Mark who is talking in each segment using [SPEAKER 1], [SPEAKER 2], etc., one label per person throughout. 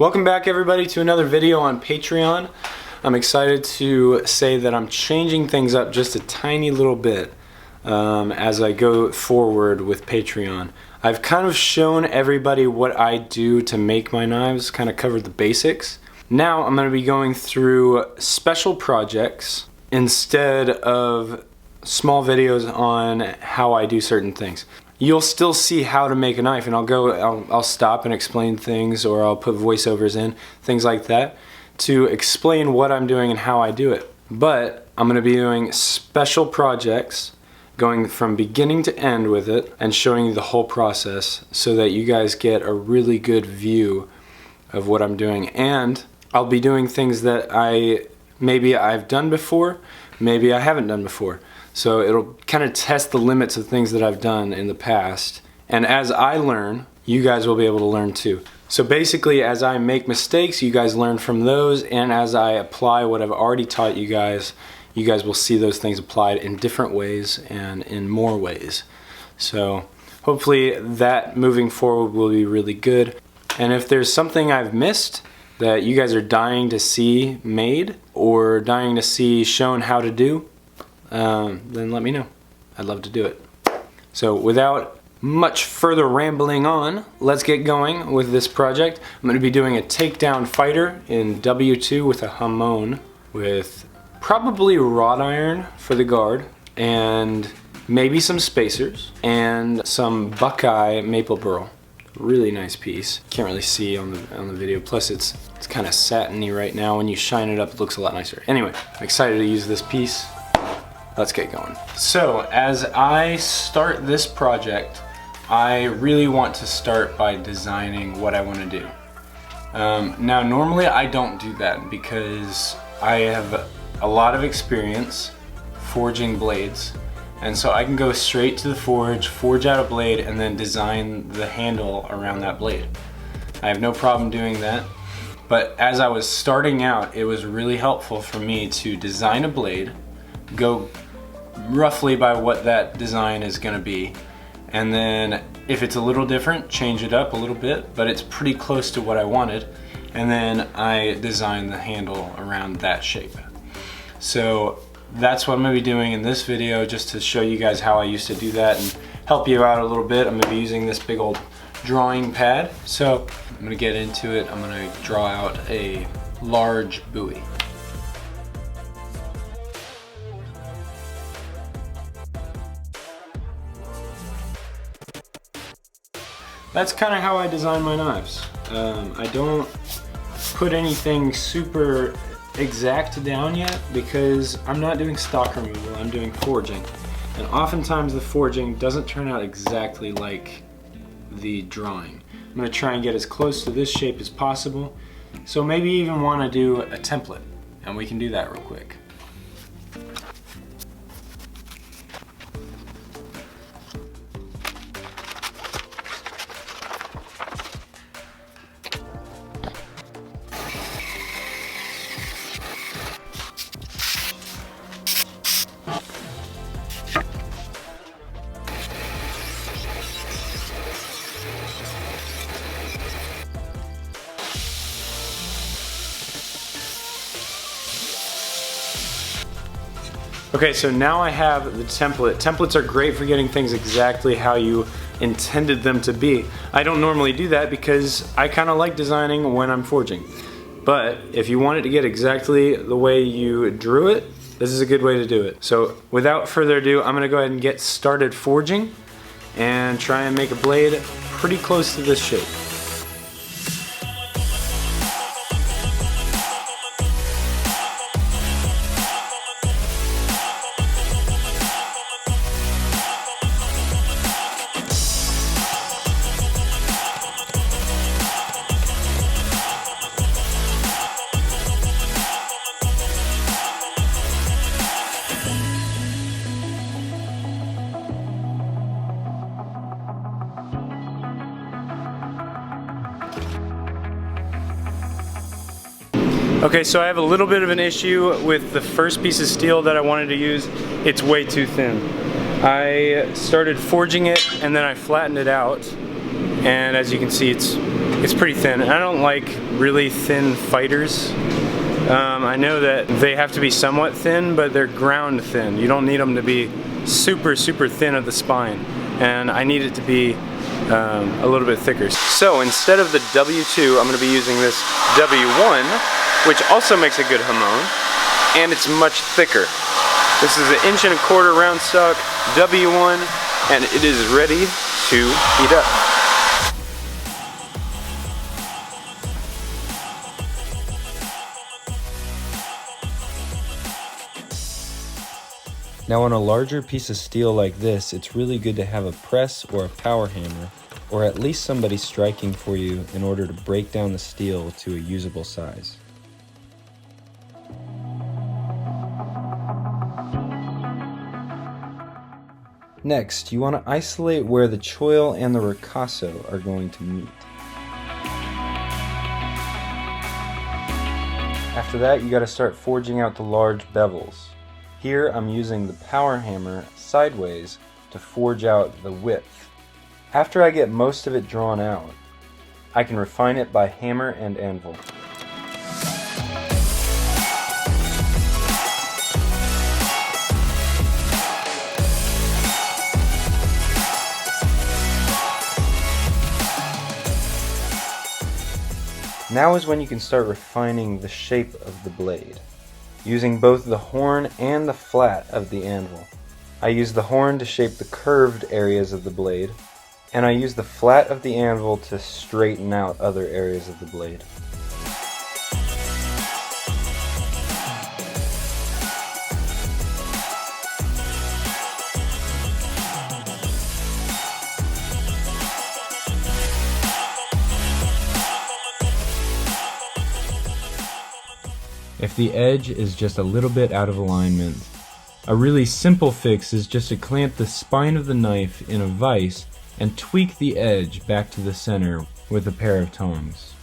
[SPEAKER 1] Welcome back everybody to another video on Patreon. I'm excited to say that I'm changing things up just a tiny little bit as I go forward with Patreon. I've kind of shown everybody what I do to make my knives, kind of covered the basics. Now I'm going to be going through special projects instead of small videos on how I do certain things. You'll still see how to make a knife, and I'll stop and explain things, or I'll put voiceovers in, things like that, to explain what I'm doing and how I do it. But I'm going to be doing special projects, going from beginning to end with it, and showing you the whole process so that you guys get a really good view of what I'm doing. And I'll be doing things that maybe I've done before, maybe I haven't done before. So it'll kind of test the limits of things that I've done in the past. And as I learn, you guys will be able to learn too. So basically, as I make mistakes, you guys learn from those, and as I apply what I've already taught you guys will see those things applied in different ways and in more ways. So hopefully that moving forward will be really good. And if there's something I've missed that you guys are dying to see made or dying to see shown how to do, then let me know. I'd love to do it. So without much further rambling on, let's get going with this project. I'm going to be doing a takedown fighter in W2 with a hamon, with probably wrought iron for the guard, and maybe some spacers, and some Buckeye maple burl. Really nice piece. Can't really see on the video. Plus it's kind of satiny right now. When you shine it up, it looks a lot nicer. Anyway, I'm excited to use this piece. Let's get going. So as I start this project, I really want to start by designing what I want to do. Now normally I don't do that because I have a lot of experience forging blades, and so I can go straight to the forge out a blade, and then design the handle around that blade. I have no problem doing that, but as I was starting out, it was really helpful for me to design a blade, go roughly by what that design is going to be, and then if it's a little different, change it up a little bit, but it's pretty close to what I wanted, and then I design the handle around that shape. So that's what I'm going to be doing in this video, just to show you guys how I used to do that and help you out a little bit. I'm going to be using this big old drawing pad, so I'm going to get into it. I'm going to draw out a large buoy. That's kind of how I design my knives. I don't put anything super exact down yet because I'm not doing stock removal, I'm doing forging. And oftentimes the forging doesn't turn out exactly like the drawing. I'm going to try and get as close to this shape as possible. So maybe even want to do a template, and we can do that real quick. Okay, so now I have the template. Templates are great for getting things exactly how you intended them to be. I don't normally do that because I kind of like designing when I'm forging. But if you want it to get exactly the way you drew it, this is a good way to do it. So without further ado, I'm going to go ahead and get started forging and try and make a blade pretty close to this shape. Okay, so I have a little bit of an issue with the first piece of steel that I wanted to use. It's way too thin. I started forging it and then I flattened it out, and as you can see, it's It's pretty thin. I don't like really thin fighters. I know that they have to be somewhat thin, but they're ground thin. You don't need them to be super thin at the spine, and I need it to be a little bit thicker. So instead of the W2, I'm going to be using this W1, which also makes a good hamon, and it's much thicker. This is an 1.25" round stock W1, and it is ready to heat up. Now on a larger piece of steel like this, it's really good to have a press or a power hammer, or at least somebody striking for you in order to break down the steel to a usable size. Next, you want to isolate where the choil and the ricasso are going to meet. After that, you got to start forging out the large bevels. Here I'm using the power hammer sideways to forge out the width. After I get most of it drawn out, I can refine it by hammer and anvil. Now is when you can start refining the shape of the blade, using both the horn and the flat of the anvil. I use the horn to shape the curved areas of the blade, and I use the flat of the anvil to straighten out other areas of the blade. If the edge is just a little bit out of alignment, a really simple fix is just to clamp the spine of the knife in a vise and tweak the edge back to the center with a pair of tongs.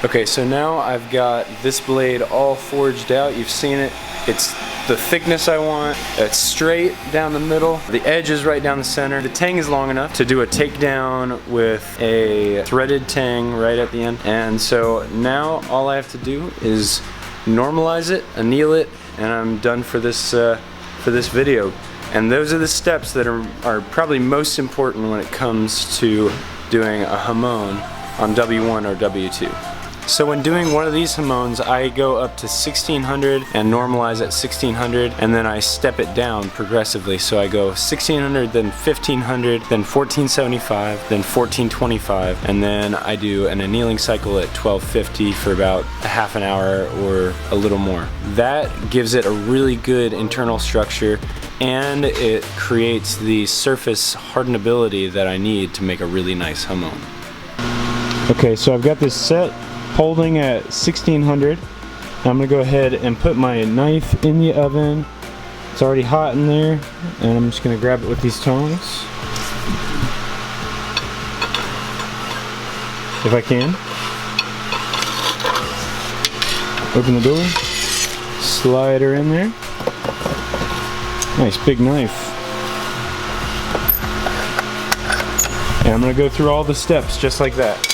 [SPEAKER 1] Okay, so now I've got this blade all forged out. You've seen it. It's the thickness I want. It's straight down the middle. The edge is right down the center. The tang is long enough to do a takedown with a threaded tang right at the end. And so now all I have to do is normalize it, anneal it, and I'm done for this video. And those are the steps that are probably most important when it comes to doing a hamon on W1 or W2. So when doing one of these hamons, I go up to 1600 and normalize at 1600, and then I step it down progressively. So I go 1600, then 1500, then 1475, then 1425, and then I do an annealing cycle at 1250 for about a half an hour or a little more. That gives it a really good internal structure, and it creates the surface hardenability that I need to make a really nice hamon. Okay, so I've got this set holding at 1600. I'm gonna go ahead and put my knife in the oven. It's already hot in there, and I'm just gonna grab it with these tongs if I can. Open the door, Slide her in there. Nice big knife. And I'm gonna go through all the steps just like that.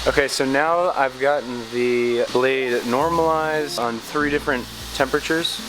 [SPEAKER 1] Okay, so now I've gotten the blade normalized on 3 different temperatures.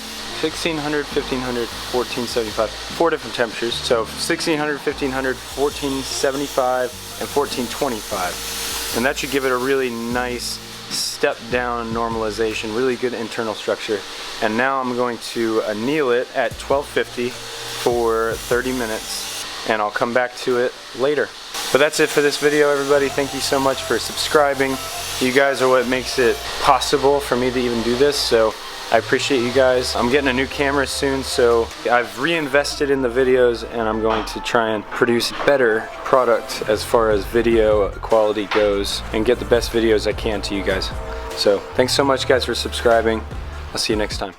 [SPEAKER 1] 1600, 1500, 1475, 4 different temperatures. So 1600, 1500, 1475, and 1425. And that should give it a really nice step down normalization, really good internal structure. And now I'm going to anneal it at 1250 for 30 minutes, and I'll come back to it later. But that's it for this video, everybody. Thank you so much for subscribing. You guys are what makes it possible for me to even do this, so I appreciate you guys. I'm getting a new camera soon, so I've reinvested in the videos, and I'm going to try and produce better product as far as video quality goes and get the best videos I can to you guys. So thanks so much, guys, for subscribing. I'll see you next time.